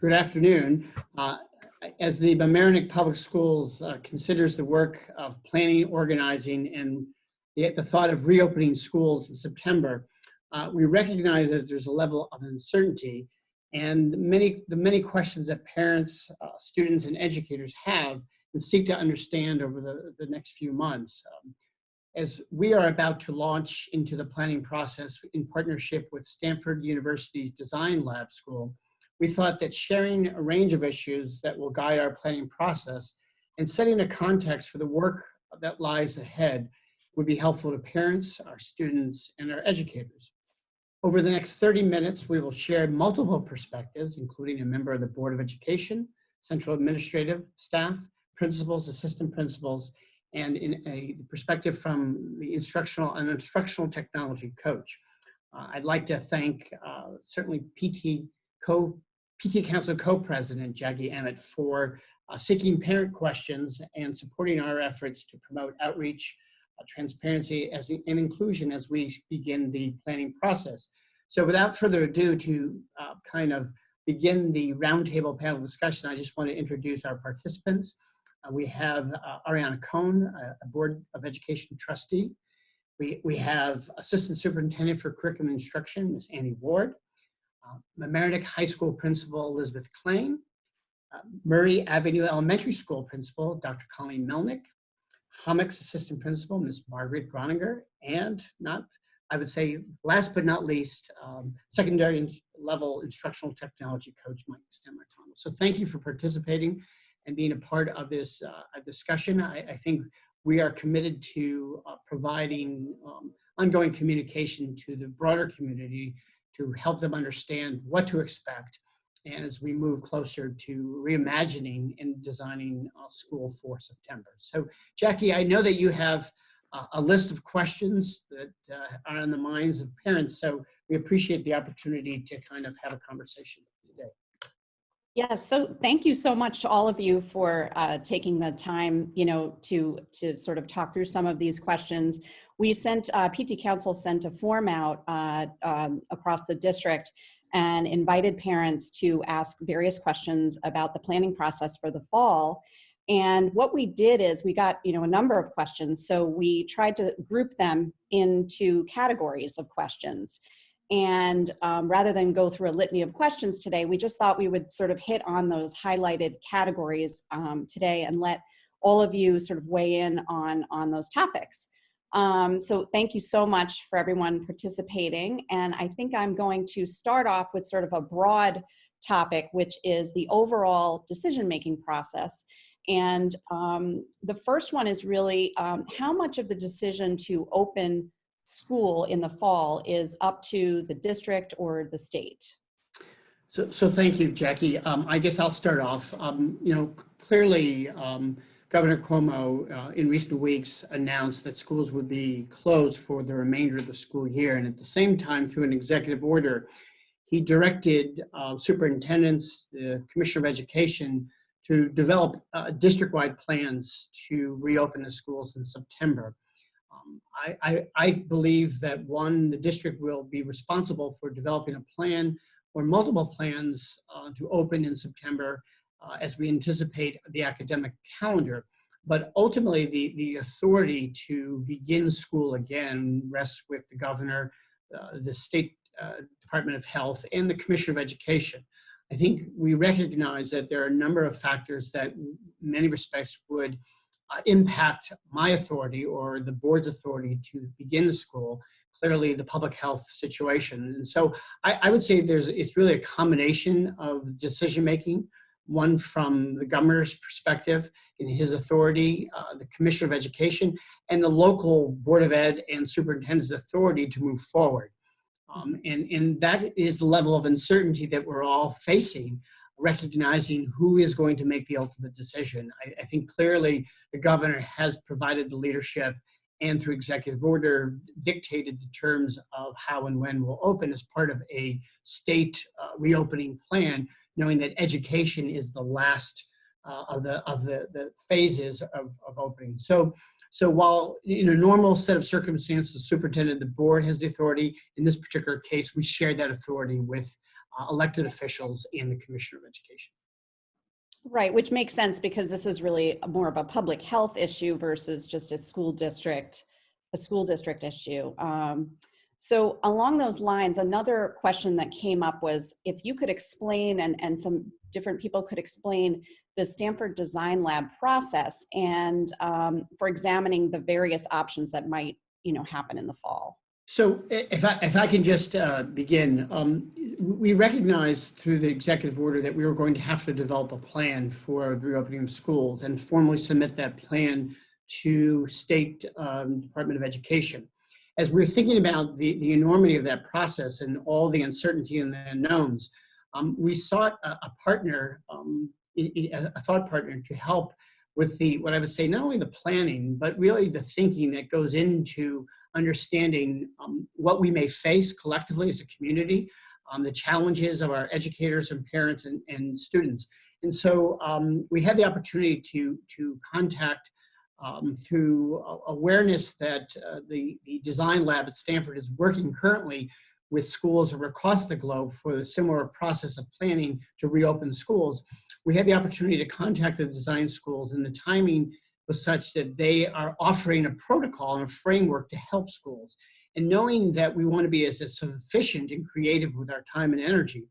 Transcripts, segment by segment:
Good afternoon. As the Mamaroneck Public Schools considers the work of planning, organizing, and the thought of reopening schools in September, we recognize that there's a level of uncertainty, and the many questions that parents, students, and educators have and seek to understand over the next few months. As we are about to launch into the planning process in partnership with Stanford University's Design Lab School, we thought that sharing a range of issues that will guide our planning process and setting a context for the work that lies ahead would be helpful to parents, our students, and our educators. Over the next 30 minutes, we will share multiple perspectives, including a member of the Board of Education, central administrative staff, principals, assistant principals, and in a perspective from the instructional technology coach. I'd like to thank certainly PT Council co-president Jackie Emmett for seeking parent questions and supporting our efforts to promote outreach, transparency, and inclusion as we begin the planning process. So without further ado, to kind of begin the roundtable panel discussion, I just want to introduce our participants. We have Ariana Cohn, a Board of Education trustee. We have Assistant Superintendent for Curriculum Instruction, Ms. Annie Ward. Mamaroneck High School Principal, Elizabeth Klain. Murray Avenue Elementary School Principal, Dr. Colleen Melnick. Hommock's Assistant Principal, Ms. Margaret Groninger. And I would say, last but not least, secondary level instructional technology coach, Mike Stemmer-Thomas. So thank you for participating and being a part of this discussion. I think we are committed to providing ongoing communication to the broader community to help them understand what to expect as we move closer to reimagining and designing school for September. So Jackie, I know that you have a list of questions that are on the minds of parents, so we appreciate the opportunity to kind of have a conversation today. Yes, so thank you so much to all of you for taking the time, to sort of talk through some of these questions. We sent, PT Council sent a form out across the district and invited parents to ask various questions about the planning process for the fall. And what we did is we got, a number of questions. So we tried to group them into categories of questions. And rather than go through a litany of questions today, we just thought we would sort of hit on those highlighted categories today and let all of you sort of weigh in on those topics. So thank you so much for everyone participating. And I think I'm going to start off with sort of a broad topic, which is the overall decision-making process. And the first one is really how much of the decision to open school in the fall is up to the district or the state? So thank you, Jackie. I guess I'll start off. Clearly, Governor Cuomo in recent weeks announced that schools would be closed for the remainder of the school year. And at the same time, through an executive order, he directed superintendents, the Commissioner of Education, to develop district-wide plans to reopen the schools in September. I believe that the district will be responsible for developing a plan or multiple plans to open in September as we anticipate the academic calendar. But ultimately, the authority to begin school again rests with the governor, the state Department of Health, and the Commissioner of Education. I think we recognize that there are a number of factors that in many respects would impact my authority or the board's authority to begin the school, clearly the public health situation. And so I would say it's really a combination of decision-making, one from the governor's perspective in his authority, the Commissioner of Education, and the local Board of Ed and superintendent's authority to move forward. And that is the level of uncertainty that we're all facing, recognizing who is going to make the ultimate decision. I think clearly the governor has provided the leadership and through executive order dictated the terms of how and when we'll open as part of a state reopening plan, knowing that education is the last of the phases of opening. So while in a normal set of circumstances, the superintendent, the board has the authority, in this particular case, we share that authority with elected officials and the Commissioner of Education. Right, which makes sense because this is really more of a public health issue versus just a school district issue. So along those lines, another question that came up was if you could explain, and some different people could explain, the Stanford Design Lab process and for examining the various options that might, happen in the fall. So if I can just begin, we recognized through the executive order that we were going to have to develop a plan for the reopening of schools and formally submit that plan to State Department of Education. As we're thinking about the enormity of that process and all the uncertainty and the unknowns, we sought a partner, a thought partner to help with what I would say, not only the planning, but really the thinking that goes into understanding what we may face collectively as a community, the challenges of our educators and parents and students. And so we had the opportunity to contact through awareness that the Design Lab at Stanford is working currently with schools across the globe for a similar process of planning to reopen schools. We had the opportunity to contact the design schools, and the timing was such that they are offering a protocol and a framework to help schools. And knowing that we want to be as efficient and creative with our time and energy,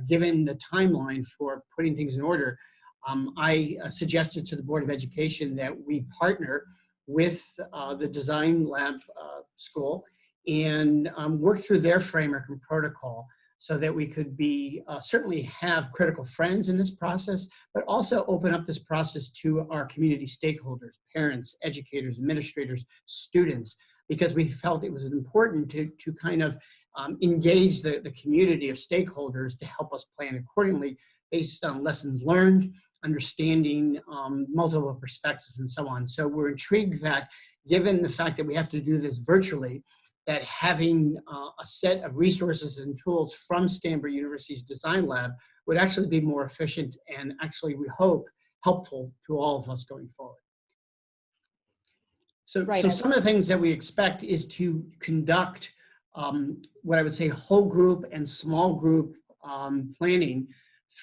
given the timeline for putting things in order, I suggested to the Board of Education that we partner with the Design Lab school and work through their framework and protocol so that we could certainly have critical friends in this process, but also open up this process to our community stakeholders, parents, educators, administrators, students, because we felt it was important to kind of engage the community of stakeholders to help us plan accordingly based on lessons learned, understanding multiple perspectives and so on. So we're intrigued that given the fact that we have to do this virtually, that having a set of resources and tools from Stanford University's Design Lab would actually be more efficient and actually, we hope, helpful to all of us going forward. So some of the things that we expect is to conduct what I would say whole group and small group planning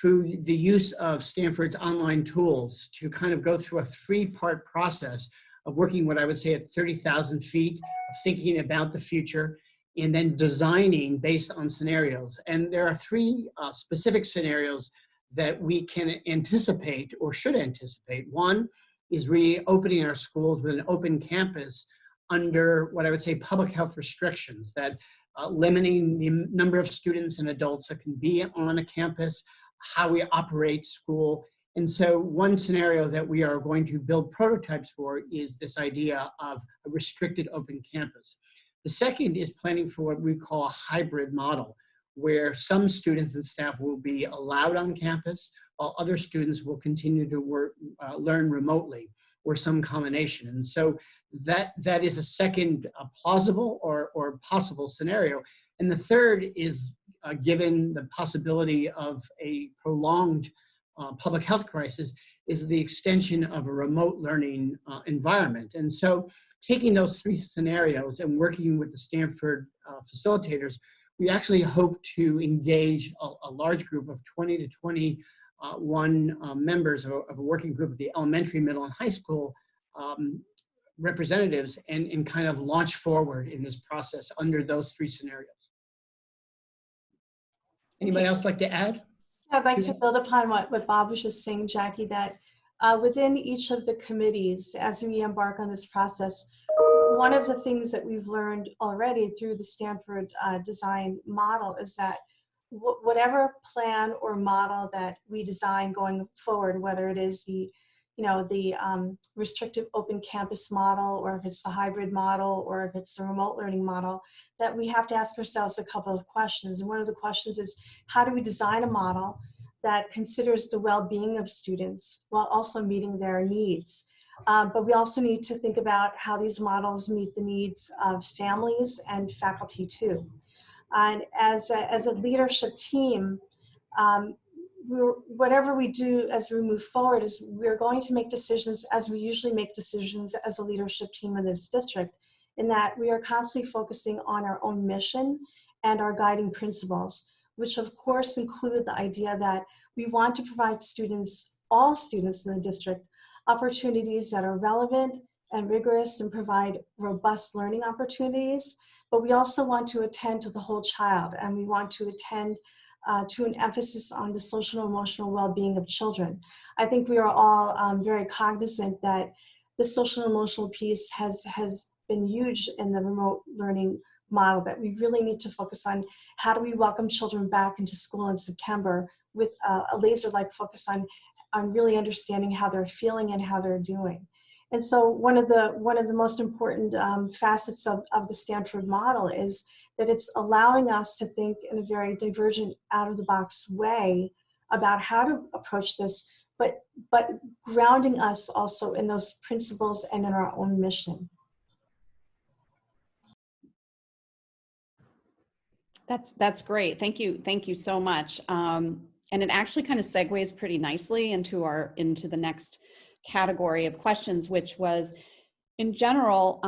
through the use of Stanford's online tools to kind of go through a three-part process of working what I would say at 30,000 feet, of thinking about the future, and then designing based on scenarios. And there are three specific scenarios that we can anticipate or should anticipate. One is reopening our schools with an open campus under what I would say public health restrictions, that limiting the number of students and adults that can be on a campus, how we operate school. And so one scenario that we are going to build prototypes for is this idea of a restricted open campus. The second is planning for what we call a hybrid model, where some students and staff will be allowed on campus, while other students will continue to learn remotely, or some combination. And so that is a second plausible or possible scenario. And the third is given the possibility of a prolonged public health crisis, is the extension of a remote learning environment. And so taking those three scenarios and working with the Stanford facilitators, we actually hope to engage a large group of 20 to 21 members of a working group of the elementary, middle, and high school representatives and kind of launch forward in this process under those three scenarios. Anybody else like to add? I'd like to build upon what Bob was just saying, Jackie, that within each of the committees, as we embark on this process, one of the things that we've learned already through the Stanford design model is that whatever plan or model that we design going forward, whether it is the restrictive open campus model, or if it's the hybrid model, or if it's the remote learning model, that we have to ask ourselves a couple of questions. And one of the questions is, how do we design a model that considers the well-being of students while also meeting their needs? But we also need to think about how these models meet the needs of families and faculty too. And as a leadership team, whatever we do as we move forward is we're going to make decisions as we usually make decisions as a leadership team in this district, in that we are constantly focusing on our own mission and our guiding principles. which of course include the idea that we want to provide students, all students in the district, opportunities that are relevant and rigorous and provide robust learning opportunities. But we also want to attend to the whole child, and we want to attend to an emphasis on the social and emotional well-being of children. I think we are all very cognizant that the social and emotional piece has been huge in the remote learning model, that we really need to focus on how do we welcome children back into school in September with a laser-like focus on really understanding how they're feeling and how they're doing. And so one of the most important facets of the Stanford model is that it's allowing us to think in a very divergent, out-of-the-box way about how to approach this, but grounding us also in those principles and in our own mission. That's great. Thank you so much. And it actually kind of segues pretty nicely into the next category of questions, which was, in general,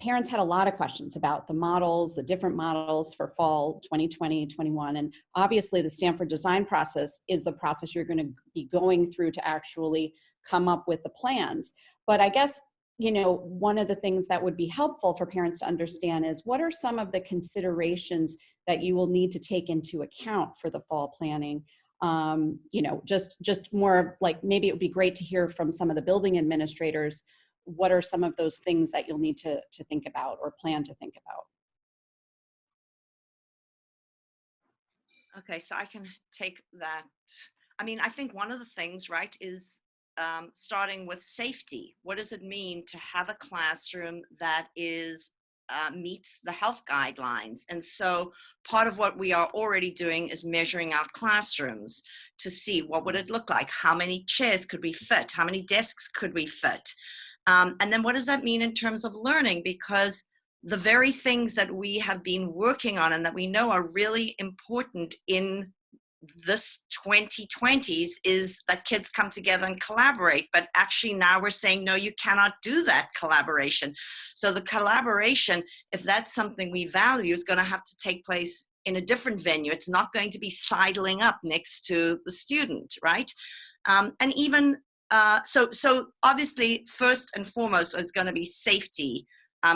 parents had a lot of questions about the models, the different models for fall 2020-21. And obviously the Stanford design process is the process you're going to be going through to actually come up with the plans. But I guess, one of the things that would be helpful for parents to understand is, what are some of the considerations that you will need to take into account for the fall planning? Just more like, maybe it would be great to hear from some of the building administrators. What are some of those things that you'll need to think about or plan to think about? Okay, so I can take that. I mean, I think one of the things, right, is starting with safety. What does it mean to have a classroom that meets the health guidelines? And so part of what we are already doing is measuring our classrooms to see what would it look like? How many chairs could we fit? How many desks could we fit? And then what does that mean in terms of learning? Because the very things that we have been working on and that we know are really important in this 2020s is that kids come together and collaborate. But actually now we're saying, no, you cannot do that collaboration. So the collaboration, if that's something we value, is going to have to take place in a different venue. It's not going to be sidling up next to the student, right? And even so obviously, first and foremost is going to be safety,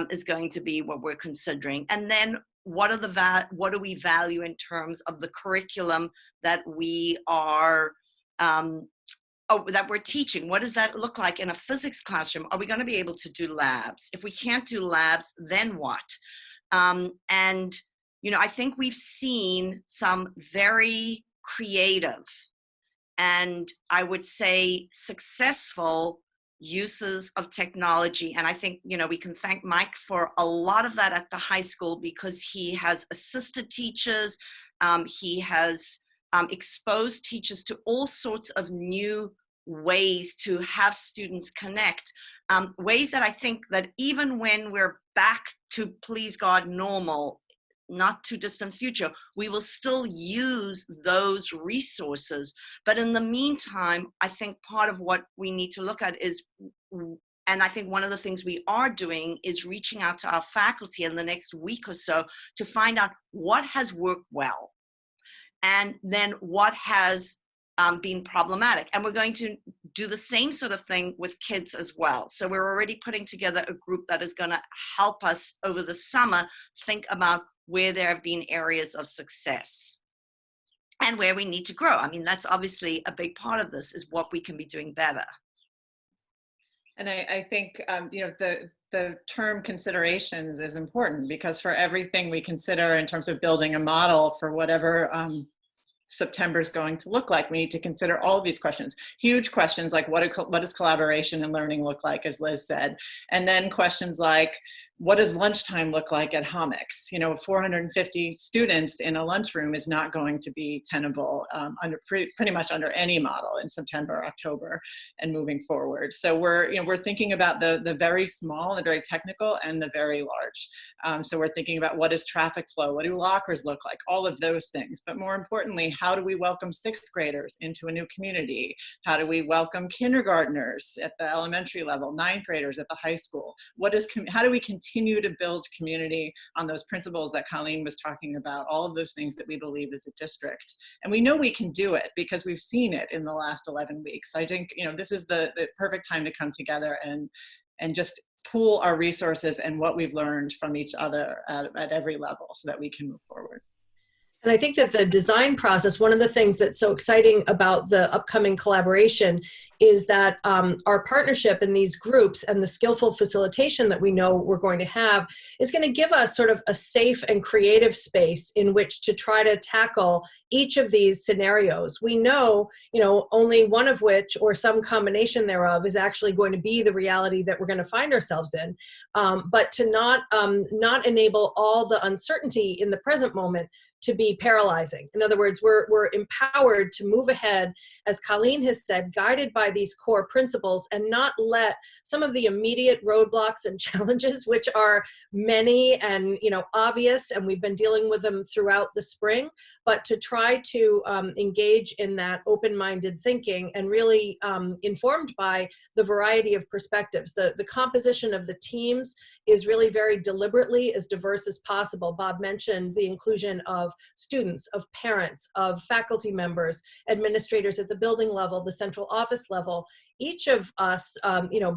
is going to be what we're considering. And then what do we value in terms of the curriculum that we are that we're teaching? What does that look like in a physics classroom? Are we going to be able to do labs? If we can't do labs, then what? And I think we've seen some very creative and, I would say, successful uses of technology. And I think, we can thank Mike for a lot of that at the high school, because he has assisted teachers. He has exposed teachers to all sorts of new ways to have students connect, ways that I think that even when we're back to, please God, normal, not too distant future, we will still use those resources. But in the meantime, I think part of what we need to look at is, and I think one of the things we are doing is reaching out to our faculty in the next week or so to find out what has worked well and then what has been problematic. And we're going to do the same sort of thing with kids as well. So we're already putting together a group that is going to help us over the summer think about where there have been areas of success and where we need to grow. I mean, that's obviously a big part of this, is what we can be doing better. And I think, the term considerations is important, because for everything we consider in terms of building a model for whatever September is going to look like, we need to consider all of these questions. Huge questions like what does collaboration and learning look like, as Liz said, and then questions like, what does lunchtime look like at Homics? 450 students in a lunchroom is not going to be tenable under pretty much under any model in September, October, and moving forward. So we're thinking about the very small, the very technical, and the very large. So we're thinking about, what is traffic flow? What do lockers look like? All of those things. But more importantly, how do we welcome sixth graders into a new community? How do we welcome kindergartners at the elementary level, ninth graders at the high school? How do we continue continue to build community on those principles that Colleen was talking about, all of those things that we believe as a district. And we know we can do it because we've seen it in the last 11 weeks. I think, this is the perfect time to come together and just pool our resources and what we've learned from each other at every level so that we can move forward. And I think that the design process, one of the things that's so exciting about the upcoming collaboration is that our partnership in these groups and the skillful facilitation that we know we're going to have is going to give us sort of a safe and creative space in which to try to tackle each of these scenarios. We know, only one of which or some combination thereof is actually going to be the reality that we're going to find ourselves in. But to not enable all the uncertainty in the present moment to be paralyzing. In other words, we're empowered to move ahead, as Colleen has said, guided by these core principles, and not let some of the immediate roadblocks and challenges, which are many and obvious, and we've been dealing with them throughout the spring, but to try to engage in that open-minded thinking and really informed by the variety of perspectives. The composition of the teams is really very deliberately as diverse as possible. Bob mentioned the inclusion of students, of parents, of faculty members, administrators at the building level, the central office level, each of us,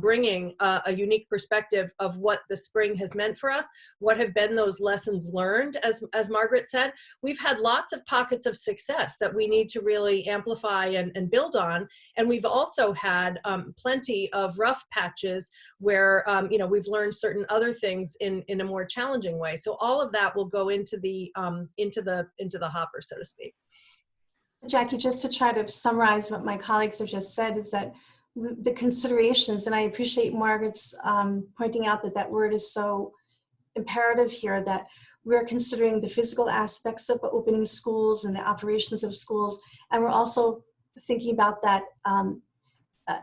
bringing a unique perspective of what the spring has meant for us, what have been those lessons learned, as Margaret said. We've had lots of pockets of success that we need to really amplify and build on. And we've also had plenty of rough patches where, we've learned certain other things in a more challenging way. So all of that will go into the hopper, so to speak. Jackie, just to try to summarize what my colleagues have just said, is that the considerations, and I appreciate Margaret's pointing out that word is so imperative here, that we're considering the physical aspects of opening schools and the operations of schools, and we're also thinking about that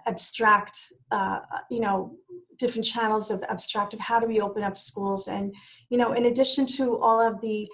abstract, different channels of abstract of how do we open up schools. And, in addition to all of the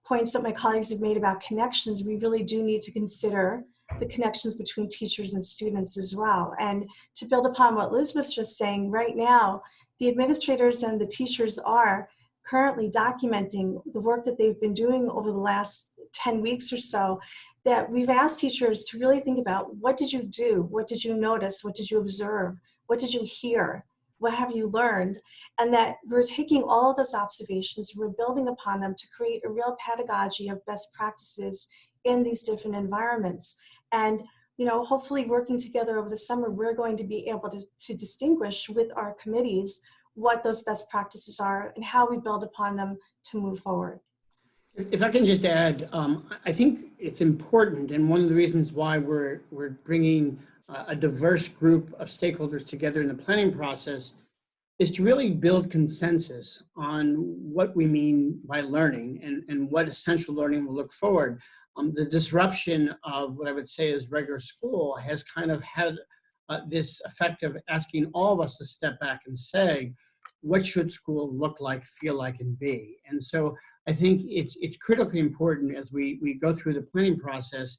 points that my colleagues have made about connections, we really do need to consider the connections between teachers and students as well. And to build upon what Liz was just saying, right now, the administrators and the teachers are currently documenting the work that they've been doing over the last 10 weeks or so, that we've asked teachers to really think about, what did you do? What did you notice? What did you observe? What did you hear? What have you learned? And that we're taking all of those observations, we're building upon them to create a real pedagogy of best practices in these different environments. And hopefully working together over the summer, we're going to be able to distinguish with our committees what those best practices are and how we build upon them to move forward. If I can just add, I think it's important, and one of the reasons why we're bringing a diverse group of stakeholders together in the planning process is to really build consensus on what we mean by learning and what essential learning will look forward. The disruption of what I would say is regular school has kind of had this effect of asking all of us to step back and say, what should school look like, feel like, and be? And so I think it's critically important as we go through the planning process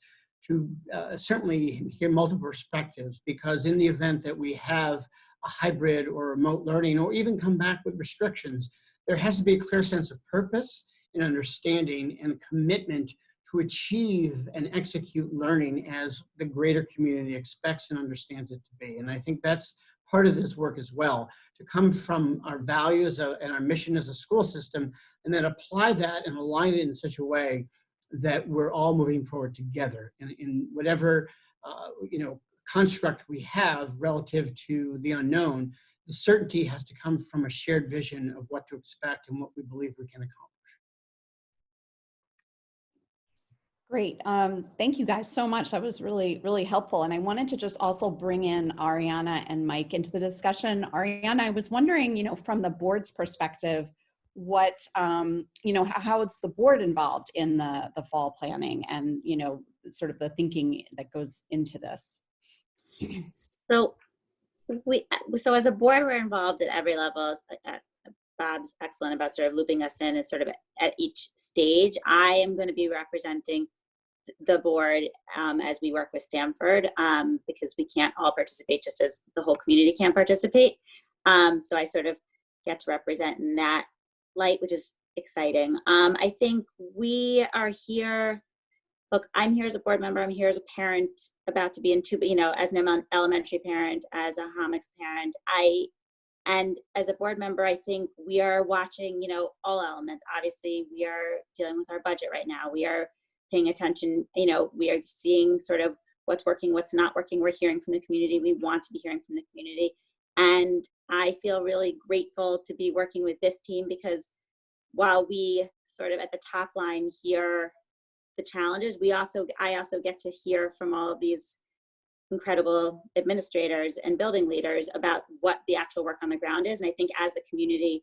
to certainly hear multiple perspectives, because in the event that we have a hybrid or remote learning, or even come back with restrictions, there has to be a clear sense of purpose and understanding and commitment to achieve and execute learning as the greater community expects and understands it to be. And I think that's part of this work as well, to come from our values and our mission as a school system, and then apply that and align it in such a way that we're all moving forward together in whatever construct we have relative to the unknown. The certainty has to come from a shared vision of what to expect and what we believe we can accomplish. Great. Thank you guys so much. That was really, really helpful. And I wanted to just also bring in Ariana and Mike into the discussion. Ariana, I was wondering, from the board's perspective, what, how is the board involved in the fall planning and, sort of the thinking that goes into this? So as a board, we're involved at every level. Bob's excellent about sort of looping us in and sort of at each stage. I am going to be representing the board as we work with Stanford because we can't all participate just as the whole community can't participate. So I sort of get to represent in that light, which is exciting. I think we are here. Look, I'm here as a board member. I'm here as a parent about to be in two, as an elementary parent, as a Homics parent. And as a board member, I think we are watching, all elements. Obviously, we are dealing with our budget right now. We are paying attention, we are seeing sort of what's working, what's not working. We're hearing from the community. We want to be hearing from the community. And I feel really grateful to be working with this team, because while we sort of at the top line hear the challenges, I also get to hear from all of these incredible administrators and building leaders about what the actual work on the ground is. And I think as the community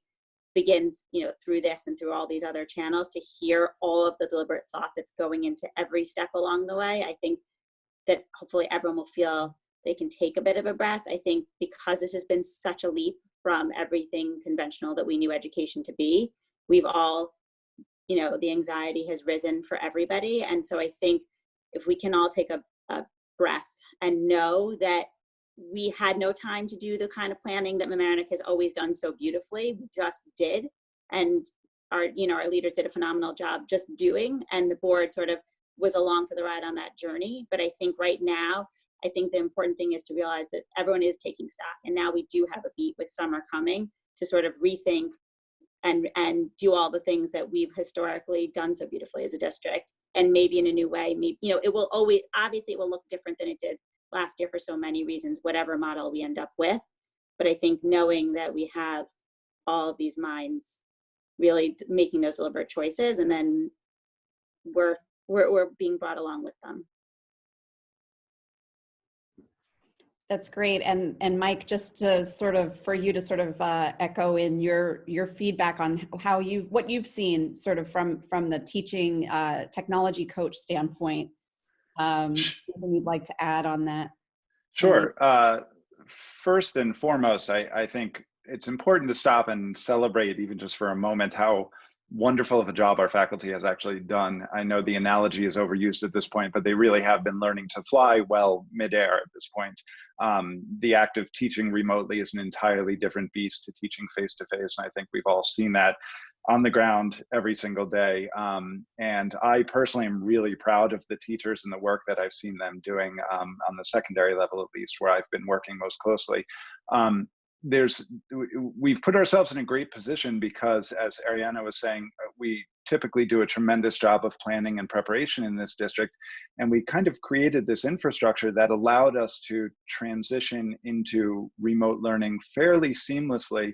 begins, through this and through all these other channels, to hear all of the deliberate thought that's going into every step along the way, I think that hopefully everyone will feel they can take a bit of a breath. I think because this has been such a leap from everything conventional that we knew education to be, we've all, the anxiety has risen for everybody. And so I think if we can all take a breath and know that we had no time to do the kind of planning that Mamaroneck has always done so beautifully, we just did. And our leaders did a phenomenal job just doing, and the board sort of was along for the ride on that journey. But I think right now, I think the important thing is to realize that everyone is taking stock. And now we do have a beat with summer coming to sort of rethink and do all the things that we've historically done so beautifully as a district, and maybe in a new way. Maybe, it will always, obviously it will look different than it did last year for so many reasons, whatever model we end up with. But I think knowing that we have all of these minds really making those deliberate choices, and then we're being brought along with them. That's great. And Mike, just to sort of, for you to sort of echo in your feedback on what you've seen sort of from the teaching technology coach standpoint, anything you'd like to add on that? Sure. First and foremost, I think it's important to stop and celebrate, even just for a moment, how wonderful of a job our faculty has actually done. I know the analogy is overused at this point, but they really have been learning to fly well midair at this point. The act of teaching remotely is an entirely different beast to teaching face-to-face, and I think we've all seen that on the ground every single day. And I personally am really proud of the teachers and the work that I've seen them doing on the secondary level, at least, where I've been working most closely. We've put ourselves in a great position because, as Ariana was saying, we typically do a tremendous job of planning and preparation in this district, and we kind of created this infrastructure that allowed us to transition into remote learning fairly seamlessly.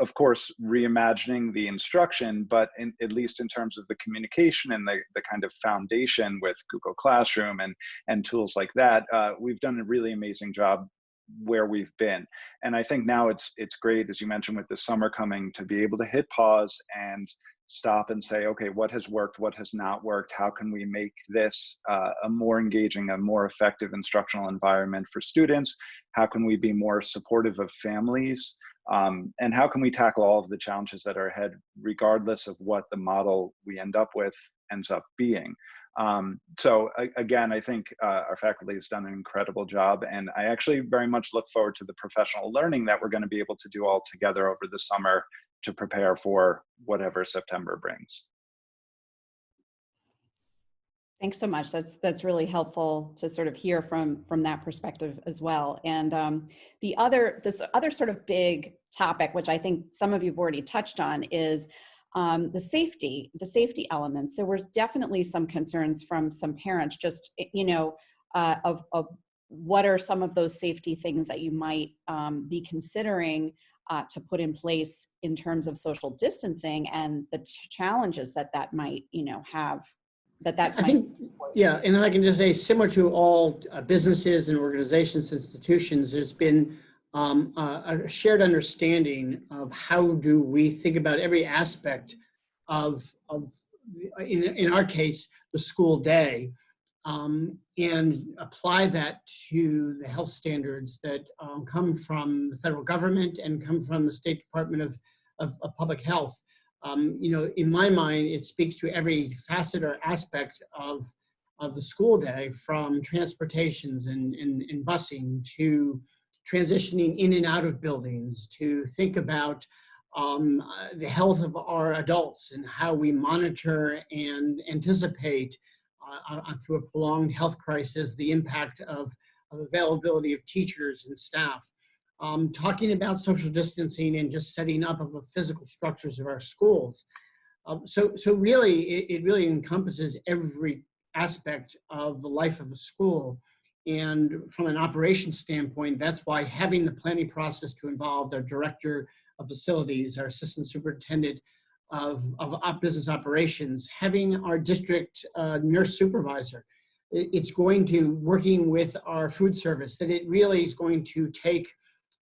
Of course, reimagining the instruction, but at least in terms of the communication and the kind of foundation with Google Classroom and tools like that, we've done a really amazing job where we've been. And I think now it's great, as you mentioned, with the summer coming, to be able to hit pause and stop and say, okay, what has worked, what has not worked, how can we make this a more engaging, a more effective instructional environment for students, how can we be more supportive of families, and how can we tackle all of the challenges that are ahead, regardless of what the model we end up with ends up being. So again, I think our faculty has done an incredible job, and I actually very much look forward to the professional learning that we're going to be able to do all together over the summer to prepare for whatever September brings. Thanks so much. That's really helpful to sort of hear from that perspective as well. And this other sort of big topic, which I think some of you've already touched on, is the safety elements. There was definitely some concerns from some parents, just, of what are some of those safety things that you might be considering to put in place in terms of social distancing and the challenges that might, have. I think, yeah, and I can just say, similar to all businesses and organizations, institutions, there's been a shared understanding of how do we think about every aspect of in our case, the school day, and apply that to the health standards that come from the federal government and come from the State Department of Public Health. In my mind, it speaks to every facet or aspect of the school day, from transportations and busing to transitioning in and out of buildings, to think about the health of our adults and how we monitor and anticipate through a prolonged health crisis, the impact of availability of teachers and staff. Talking about social distancing and just setting up of the physical structures of our schools. So really, it really encompasses every aspect of the life of a school. And from an operations standpoint, that's why having the planning process to involve their director of facilities, our assistant superintendent of business operations, having our district nurse supervisor, it's going to, working with our food service, that it really is going to take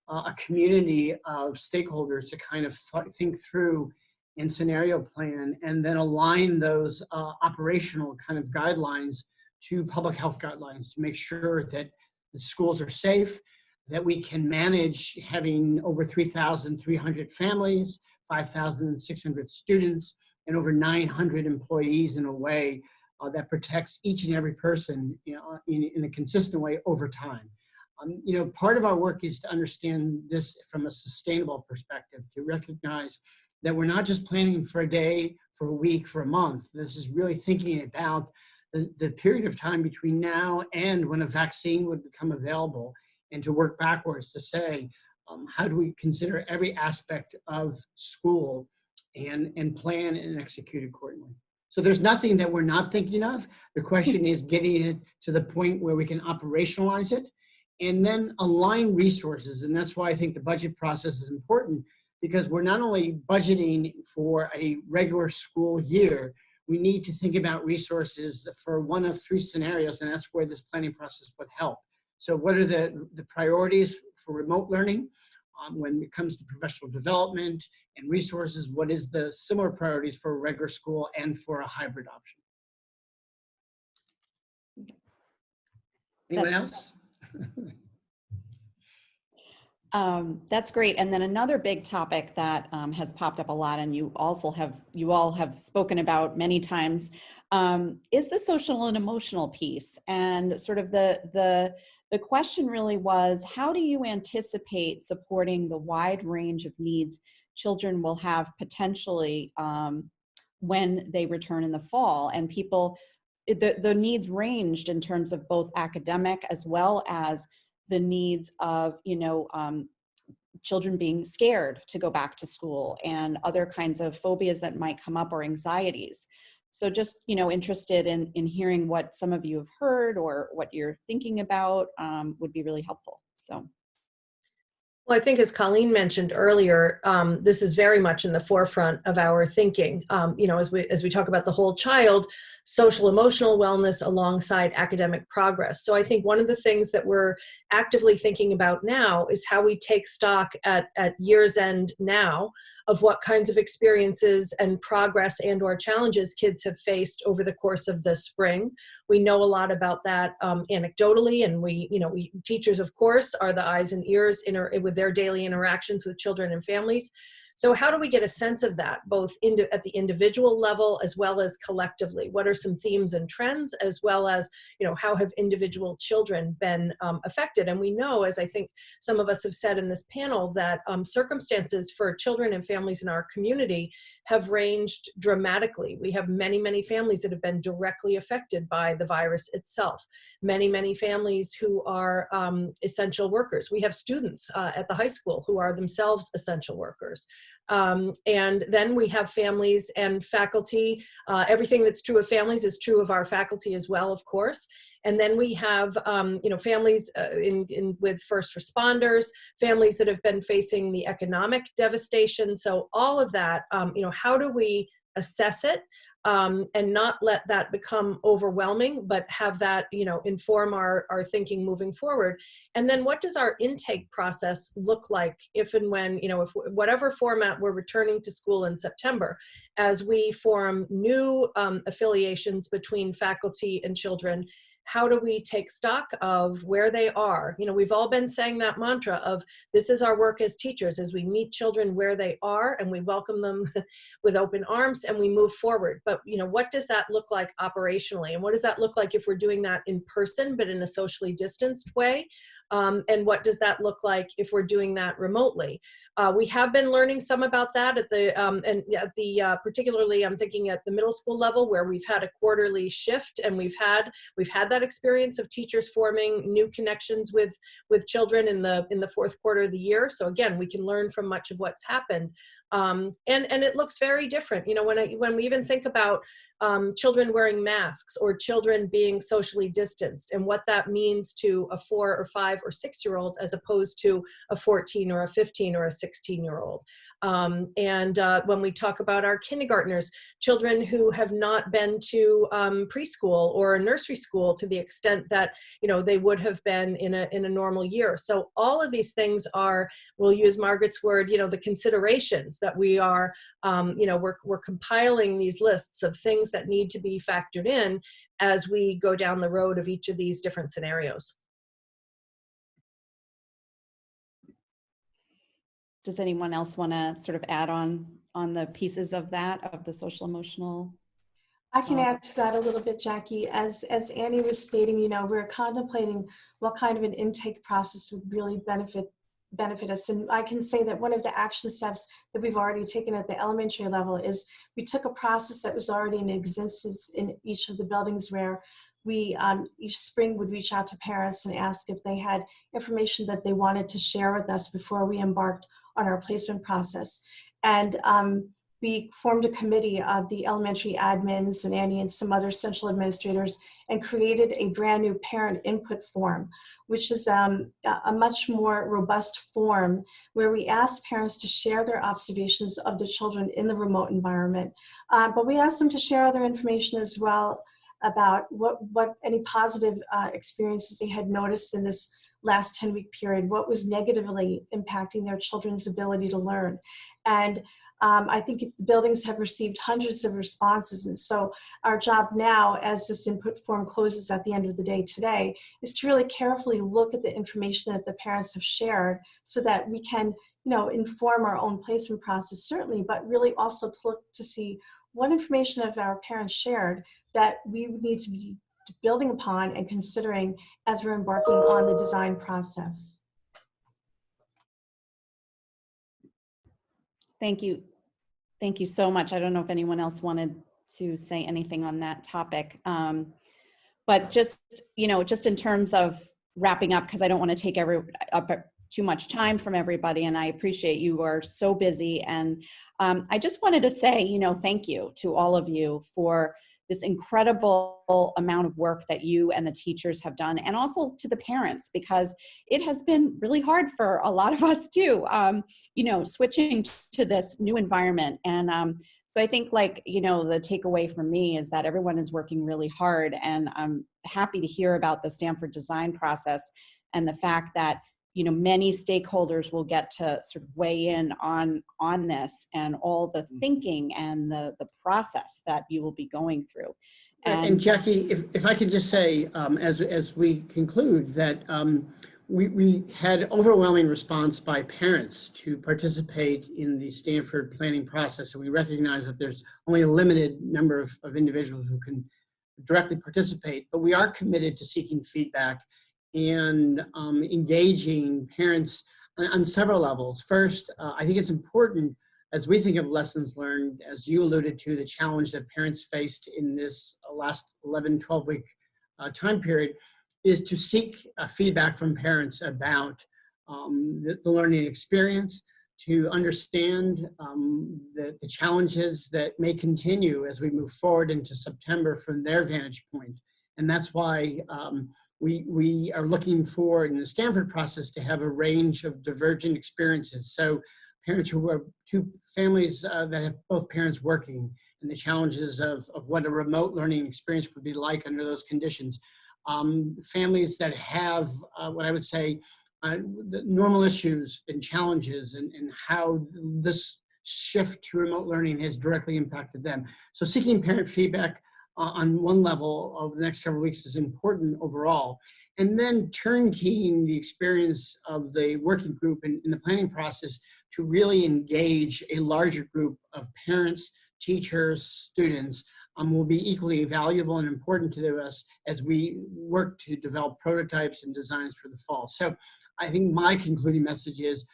a community of stakeholders to kind of think through and scenario plan, and then align those operational kind of guidelines to public health guidelines to make sure that the schools are safe, that we can manage having over 3,300 families, 5,600 students, and over 900 employees in a way that protects each and every person, you know, in a consistent way over time. You know, part of our work is to understand this from a sustainable perspective, to recognize that we're not just planning for a day, for a week, for a month. This is really thinking about the period of time between now and when a vaccine would become available, and to work backwards to say, how do we consider every aspect of school and plan and execute accordingly. So there's nothing that we're not thinking of. The question is getting it to the point where we can operationalize it and then align resources. And that's why I think the budget process is important, because we're not only budgeting for a regular school year, we need to think about resources for one of three scenarios, and that's where this planning process would help. So what are the priorities for remote learning? When it comes to professional development and resources, what is the similar priorities for a regular school and for a hybrid option? Anyone else? That's great. And then another big topic that has popped up a lot, and you all have spoken about many times, is the social and emotional piece. And sort of the question really was, how do you anticipate supporting the wide range of needs children will have potentially when they return in the fall? And people, the needs ranged in terms of both academic as well as the needs of, you know, children being scared to go back to school and other kinds of phobias that might come up, or anxieties. So just, you know, interested in hearing what some of you have heard or what you're thinking about would be really helpful. So. Well, I think as Colleen mentioned earlier, this is very much in the forefront of our thinking. You know, as we talk about the whole child, social emotional wellness alongside academic progress. So I think one of the things that we're actively thinking about now is how we take stock at year's end now of what kinds of experiences and progress and or challenges kids have faced over the course of the spring. We know a lot about that anecdotally, and we teachers, of course, are the eyes and ears with their daily interactions with children and families. So how do we get a sense of that, both at the individual level as well as collectively? What are some themes and trends, as well as, you know, how have individual children been affected? And we know, as I think some of us have said in this panel, that circumstances for children and families in our community have ranged dramatically. We have many, many families that have been directly affected by the virus itself. Many, many families who are essential workers. We have students at the high school who are themselves essential workers. And then we have families and faculty. Everything that's true of families is true of our faculty as well, of course. And then we have, families with first responders, families that have been facing the economic devastation. So all of that, how do we assess it and not let that become overwhelming, but have that, inform our thinking moving forward? And then what does our intake process look like if and when, if whatever format we're returning to school in September, as we form new affiliations between faculty and children? How do we take stock of where they are? We've all been saying that mantra of this is our work as teachers, as we meet children where they are and we welcome them with open arms and we move forward. But, what does that look like operationally? And what does that look like if we're doing that in person, but in a socially distanced way? And what does that look like if we're doing that remotely? We have been learning some about that at the particularly I'm thinking at the middle school level, where we've had a quarterly shift, and we've had that experience of teachers forming new connections with children in the fourth quarter of the year. So again, we can learn from much of what's happened. And it looks very different. You know, when we even think about children wearing masks or children being socially distanced, and what that means to a 4 or 5 or 6-year-old as opposed to a 14 or a 15 or a 16-year-old. When we talk about our kindergartners, children who have not been to preschool or nursery school to the extent that, you know, they would have been in a normal year. So all of these things are, we'll use Margaret's word, you know, the considerations that we are, you know, we're compiling these lists of things that need to be factored in as we go down the road of each of these different scenarios. Does anyone else want to sort of add on the pieces of that, of the social emotional? I can add to that a little bit, Jackie. As Annie was stating, you know, we're contemplating what kind of an intake process would really benefit us. And I can say that one of the action steps that we've already taken at the elementary level is we took a process that was already in existence in each of the buildings, where we each spring would reach out to parents and ask if they had information that they wanted to share with us before we embarked on our placement process. And we formed a committee of the elementary admins and Annie and some other central administrators, and created a brand new parent input form, which is a much more robust form where we asked parents to share their observations of the children in the remote environment. But we asked them to share other information as well about what any positive experiences they had noticed in this last 10-week period, what was negatively impacting their children's ability to learn. And I think the buildings have received hundreds of responses. And so our job now, as this input form closes at the end of the day today, is to really carefully look at the information that the parents have shared so that we can, you know, inform our own placement process, certainly, but really also to look to see what information have our parents shared that we need to be building upon and considering as we're embarking on the design process. Thank you. Thank you so much. I don't know if anyone else wanted to say anything on that topic. But just, you know, just in terms of wrapping up, because I don't want to take up too much time from everybody, and I appreciate you are so busy. And I just wanted to say, you know, thank you to all of you for this incredible amount of work that you and the teachers have done, and also to the parents, because it has been really hard for a lot of us too, you know, switching to this new environment. And so I think, like, you know, the takeaway from me is that everyone is working really hard, and I'm happy to hear about the Stanford design process and the fact that, you know, many stakeholders will get to sort of weigh in on this and all the thinking and the process that you will be going through. And Jackie, if I could just say, as we conclude, that we had overwhelming response by parents to participate in the Stanford planning process. And we recognize that there's only a limited number of individuals who can directly participate, but we are committed to seeking feedback and engaging parents on several levels. First, I think it's important, as we think of lessons learned, as you alluded to, the challenge that parents faced in this last 11, 12-week time period, is to seek feedback from parents about the learning experience, to understand the challenges that may continue as we move forward into September from their vantage point. And that's why we are looking for, in the Stanford process, to have a range of divergent experiences. So parents who are two families that have both parents working, and the challenges of what a remote learning experience would be like under those conditions. Families that have what I would say the normal issues and challenges, and how this shift to remote learning has directly impacted them. So seeking parent feedback on one level over the next several weeks is important overall. And then turnkeying the experience of the working group in the planning process to really engage a larger group of parents, teachers, students, will be equally valuable and important to us as we work to develop prototypes and designs for the fall. So I think my concluding message is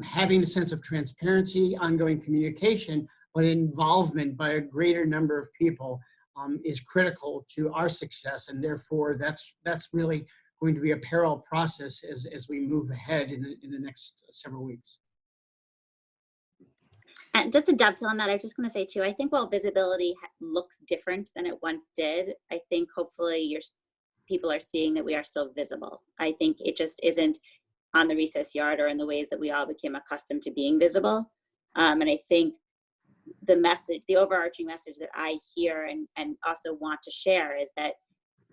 having a sense of transparency, ongoing communication, but involvement by a greater number of people is critical to our success, and therefore that's really going to be a parallel process as we move ahead in the next several weeks. And just to dovetail on that, I was just going to say too, I think while visibility looks different than it once did, I think hopefully people are seeing that we are still visible. I think it just isn't on the recess yard or in the ways that we all became accustomed to being visible. And I think the message, the overarching message that I hear and also want to share is that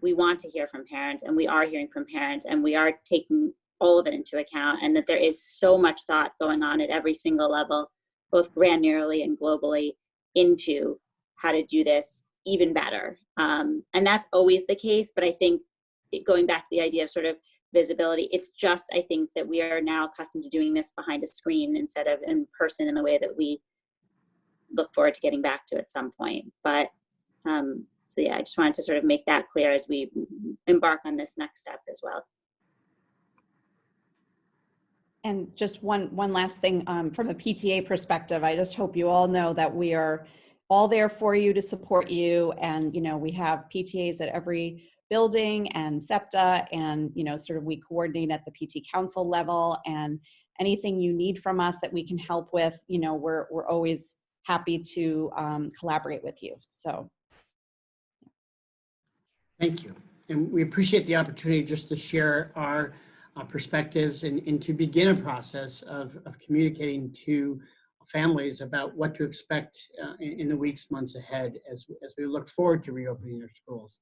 we want to hear from parents, and we are hearing from parents, and we are taking all of it into account, and that there is so much thought going on at every single level, both granularly and globally, into how to do this even better. And that's always the case, but I think going back to the idea of sort of visibility, it's just, I think that we are now accustomed to doing this behind a screen instead of in person in the way that we look forward to getting back to at some point. But so yeah, I just wanted to sort of make that clear as we embark on this next step as well. And just one last thing from a PTA perspective, I just hope you all know that we are all there for you to support you. And, you know, we have PTAs at every building and SEPTA, and, you know, sort of we coordinate at the PT Council level, and anything you need from us that we can help with, you know, we're always happy to collaborate with you. So. Thank you. And we appreciate the opportunity just to share our perspectives and to begin a process of communicating to families about what to expect in the weeks, months ahead as we look forward to reopening our schools.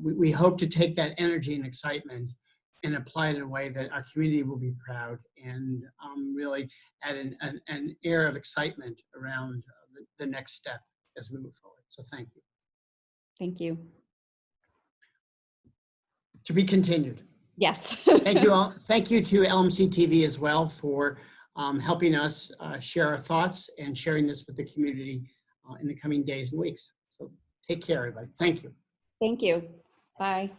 We hope to take that energy and excitement and apply it in a way that our community will be proud, and really add an air of excitement around the next step as we move forward. So thank you. Thank you. To be continued. Yes. Thank you all. Thank you to LMC-TV as well for helping us share our thoughts and sharing this with the community in the coming days and weeks. So take care, everybody. Thank you. Thank you. Bye.